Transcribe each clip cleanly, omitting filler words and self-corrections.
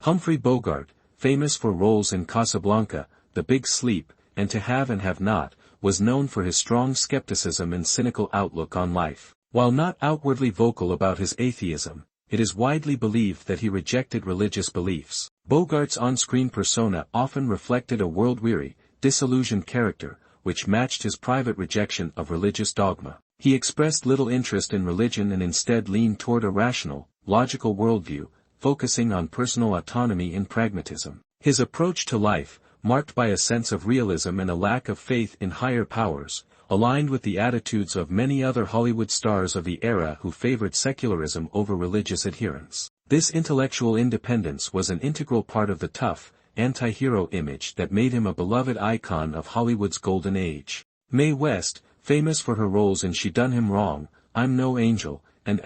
Humphrey Bogart, famous for roles in Casablanca, The Big Sleep, and To Have and Have Not, was known for his strong skepticism and cynical outlook on life. While not outwardly vocal about his atheism, it is widely believed that he rejected religious beliefs. Bogart's on-screen persona often reflected a world-weary, disillusioned character, which matched his private rejection of religious dogma. He expressed little interest in religion and instead leaned toward a rational, logical worldview, focusing on personal autonomy and pragmatism. His approach to life, marked by a sense of realism and a lack of faith in higher powers, aligned with the attitudes of many other Hollywood stars of the era who favored secularism over religious adherence. This intellectual independence was an integral part of the tough, anti-hero image that made him a beloved icon of Hollywood's golden age. Mae West, famous for her roles in She Done Him Wrong, I'm No Angel, and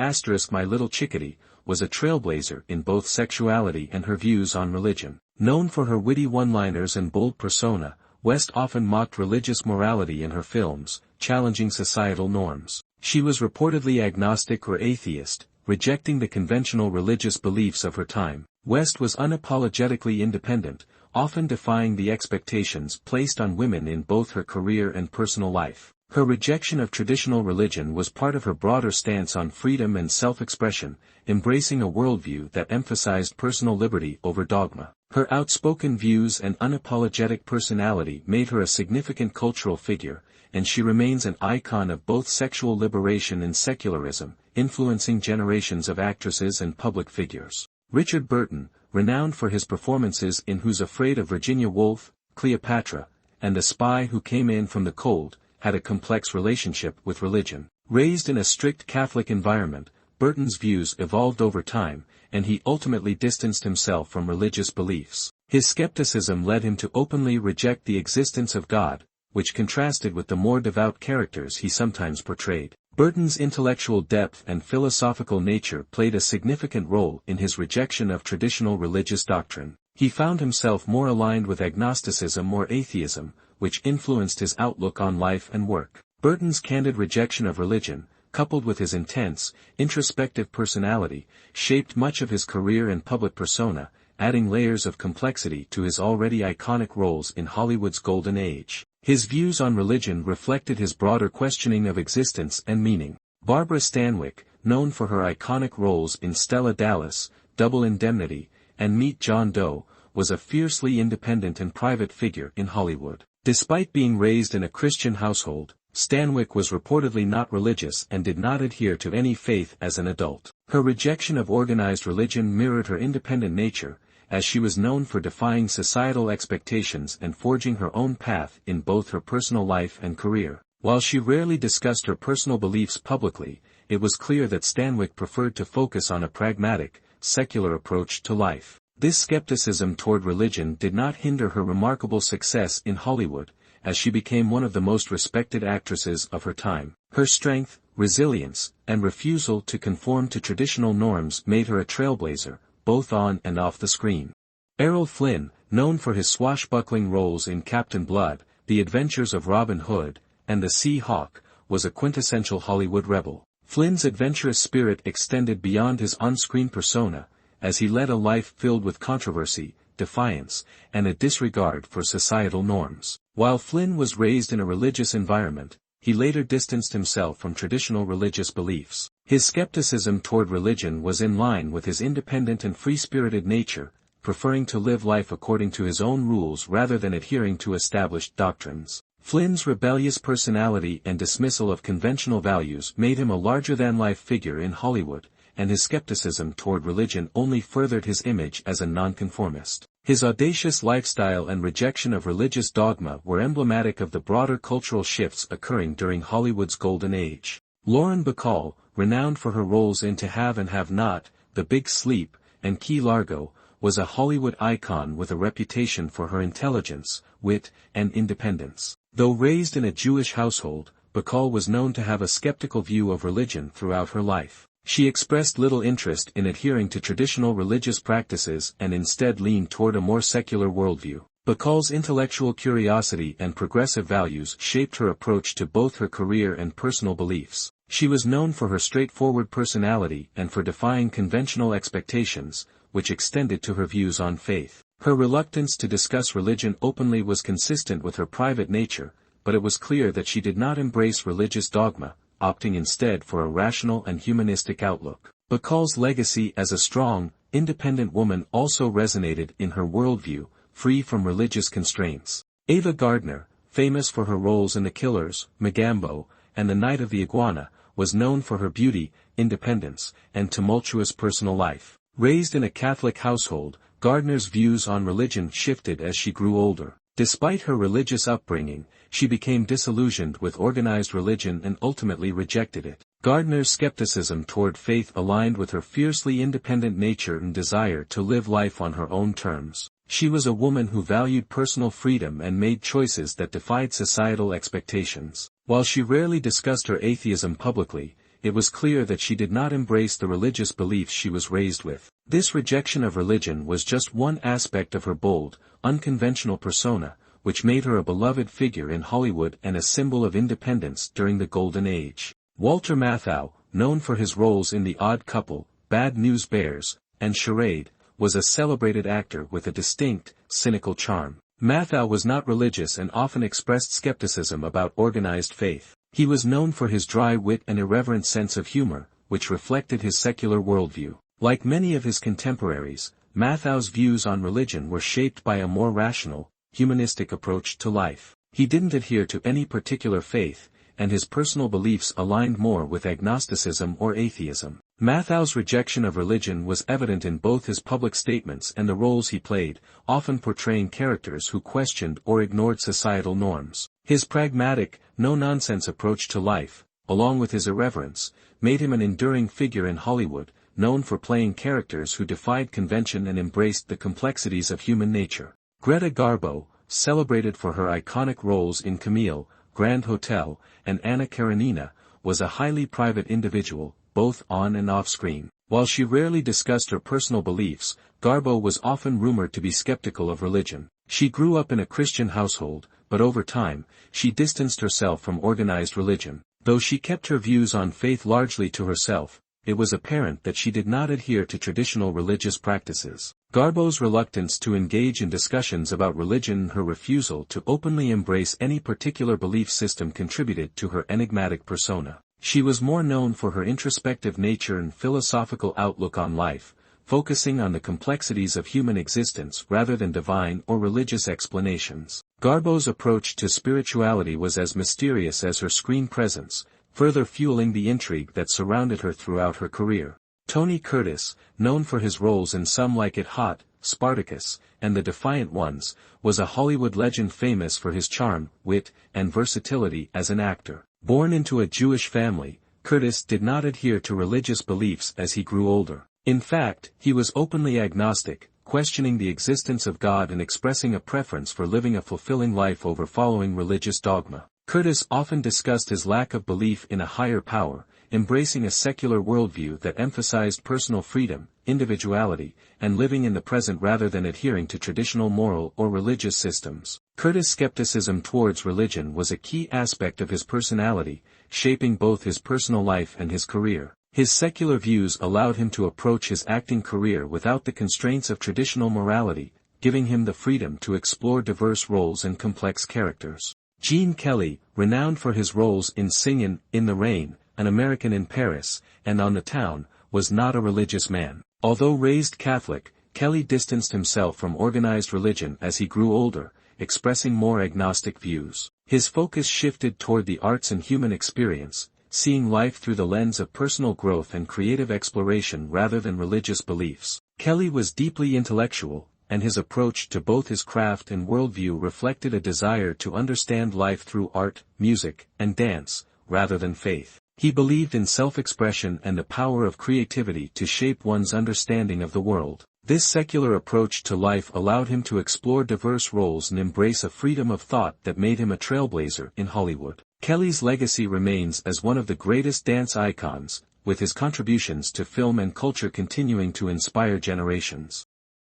My Little Chickadee, was a trailblazer in both sexuality and her views on religion. Known for her witty one-liners and bold persona, West often mocked religious morality in her films, challenging societal norms. She was reportedly agnostic or atheist, rejecting the conventional religious beliefs of her time. West was unapologetically independent, often defying the expectations placed on women in both her career and personal life. Her rejection of traditional religion was part of her broader stance on freedom and self-expression, embracing a worldview that emphasized personal liberty over dogma. Her outspoken views and unapologetic personality made her a significant cultural figure, and she remains an icon of both sexual liberation and secularism, influencing generations of actresses and public figures. Richard Burton, renowned for his performances in Who's Afraid of Virginia Woolf, Cleopatra, and The Spy Who Came In from the Cold, had a complex relationship with religion. Raised in a strict Catholic environment, Burton's views evolved over time, and he ultimately distanced himself from religious beliefs. His skepticism led him to openly reject the existence of God, which contrasted with the more devout characters he sometimes portrayed. Burton's intellectual depth and philosophical nature played a significant role in his rejection of traditional religious doctrine. He found himself more aligned with agnosticism or atheism, which influenced his outlook on life and work. Burton's candid rejection of religion, coupled with his intense, introspective personality, shaped much of his career and public persona, adding layers of complexity to his already iconic roles in Hollywood's golden age. His views on religion reflected his broader questioning of existence and meaning. Barbara Stanwyck, known for her iconic roles in Stella Dallas, Double Indemnity, and Meet John Doe, was a fiercely independent and private figure in Hollywood. Despite being raised in a Christian household, Stanwyck was reportedly not religious and did not adhere to any faith as an adult. Her rejection of organized religion mirrored her independent nature, as she was known for defying societal expectations and forging her own path in both her personal life and career. While she rarely discussed her personal beliefs publicly, it was clear that Stanwyck preferred to focus on a pragmatic, secular approach to life. This skepticism toward religion did not hinder her remarkable success in Hollywood, as she became one of the most respected actresses of her time. Her strength, resilience, and refusal to conform to traditional norms made her a trailblazer, both on and off the screen. Errol Flynn, known for his swashbuckling roles in Captain Blood, The Adventures of Robin Hood, and The Sea Hawk, was a quintessential Hollywood rebel. Flynn's adventurous spirit extended beyond his on-screen persona, as he led a life filled with controversy, defiance, and a disregard for societal norms. While Flynn was raised in a religious environment, he later distanced himself from traditional religious beliefs. His skepticism toward religion was in line with his independent and free-spirited nature, preferring to live life according to his own rules rather than adhering to established doctrines. Flynn's rebellious personality and dismissal of conventional values made him a larger-than-life figure in Hollywood, and his skepticism toward religion only furthered his image as a nonconformist. His audacious lifestyle and rejection of religious dogma were emblematic of the broader cultural shifts occurring during Hollywood's golden age. Lauren Bacall, renowned for her roles in To Have and Have Not, The Big Sleep, and Key Largo, was a Hollywood icon with a reputation for her intelligence, wit, and independence. Though raised in a Jewish household, Bacall was known to have a skeptical view of religion throughout her life. She expressed little interest in adhering to traditional religious practices and instead leaned toward a more secular worldview. Bacall's intellectual curiosity and progressive values shaped her approach to both her career and personal beliefs. She was known for her straightforward personality and for defying conventional expectations, which extended to her views on faith. Her reluctance to discuss religion openly was consistent with her private nature, but it was clear that she did not embrace religious dogma, opting instead for a rational and humanistic outlook. Bacall's legacy as a strong, independent woman also resonated in her worldview, free from religious constraints. Ava Gardner, famous for her roles in The Killers, Magambo, and The Night of the Iguana, was known for her beauty, independence, and tumultuous personal life. Raised in a Catholic household, Gardner's views on religion shifted as she grew older. Despite her religious upbringing, she became disillusioned with organized religion and ultimately rejected it. Gardner's skepticism toward faith aligned with her fiercely independent nature and desire to live life on her own terms. She was a woman who valued personal freedom and made choices that defied societal expectations. While she rarely discussed her atheism publicly, it was clear that she did not embrace the religious beliefs she was raised with. This rejection of religion was just one aspect of her bold, unconventional persona, which made her a beloved figure in Hollywood and a symbol of independence during the Golden Age. Walter Matthau, known for his roles in The Odd Couple, Bad News Bears, and Charade, was a celebrated actor with a distinct, cynical charm. Matthau was not religious and often expressed skepticism about organized faith. He was known for his dry wit and irreverent sense of humor, which reflected his secular worldview. Like many of his contemporaries, Mathau's views on religion were shaped by a more rational, humanistic approach to life. He didn't adhere to any particular faith, and his personal beliefs aligned more with agnosticism or atheism. Mathau's rejection of religion was evident in both his public statements and the roles he played, often portraying characters who questioned or ignored societal norms. His pragmatic, no-nonsense approach to life, along with his irreverence, made him an enduring figure in Hollywood, known for playing characters who defied convention and embraced the complexities of human nature. Greta Garbo, celebrated for her iconic roles in Camille, Grand Hotel, and Anna Karenina, was a highly private individual, both on and off-screen. While she rarely discussed her personal beliefs, Garbo was often rumored to be skeptical of religion. She grew up in a Christian household, but over time, she distanced herself from organized religion. Though she kept her views on faith largely to herself, it was apparent that she did not adhere to traditional religious practices. Garbo's reluctance to engage in discussions about religion and her refusal to openly embrace any particular belief system contributed to her enigmatic persona. She was more known for her introspective nature and philosophical outlook on life, focusing on the complexities of human existence rather than divine or religious explanations. Garbo's approach to spirituality was as mysterious as her screen presence, further fueling the intrigue that surrounded her throughout her career. Tony Curtis, known for his roles in Some Like It Hot, Spartacus, and The Defiant Ones, was a Hollywood legend famous for his charm, wit, and versatility as an actor. Born into a Jewish family, Curtis did not adhere to religious beliefs as he grew older. In fact, he was openly agnostic, questioning the existence of God and expressing a preference for living a fulfilling life over following religious dogma. Curtis often discussed his lack of belief in a higher power, embracing a secular worldview that emphasized personal freedom, individuality, and living in the present rather than adhering to traditional moral or religious systems. Curtis' skepticism towards religion was a key aspect of his personality, shaping both his personal life and his career. His secular views allowed him to approach his acting career without the constraints of traditional morality, giving him the freedom to explore diverse roles and complex characters. Gene Kelly, renowned for his roles in Singin' in the Rain, An American in Paris, and On the Town, was not a religious man. Although raised Catholic, Kelly distanced himself from organized religion as he grew older, expressing more agnostic views. His focus shifted toward the arts and human experience, seeing life through the lens of personal growth and creative exploration rather than religious beliefs. Kelly was deeply intellectual, and his approach to both his craft and worldview reflected a desire to understand life through art, music, and dance, rather than faith. He believed in self-expression and the power of creativity to shape one's understanding of the world. This secular approach to life allowed him to explore diverse roles and embrace a freedom of thought that made him a trailblazer in Hollywood. Kelly's legacy remains as one of the greatest dance icons, with his contributions to film and culture continuing to inspire generations.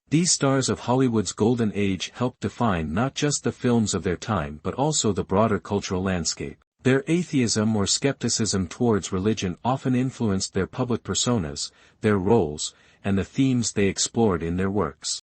These stars of Hollywood's golden age helped define not just the films of their time but also the broader cultural landscape. Their atheism or skepticism towards religion often influenced their public personas, their roles, and the themes they explored in their works.